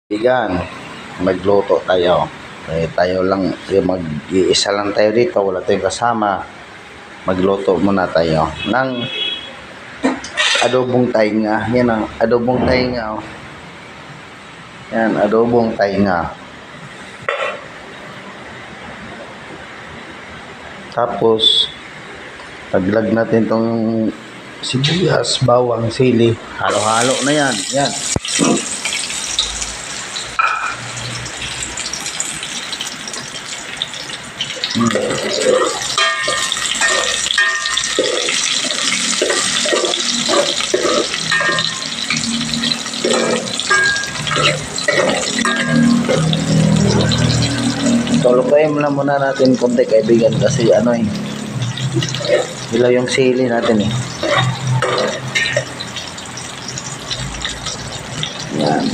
Kaibigan, magluto tayo. Tayo lang, mag-iisa lang tayo dito, wala tayong kasama. Magluto muna tayo ng adobong tainga. Yan ang adobong tainga. Oh. Yan, adobong tainga. Tapos, taglag natin tong sibuyas, bawang, sili. Halo-halo na yan. Yan. Lutuin muna natin konti kaibigan kasi hilaw yung sili natin eh. Yan.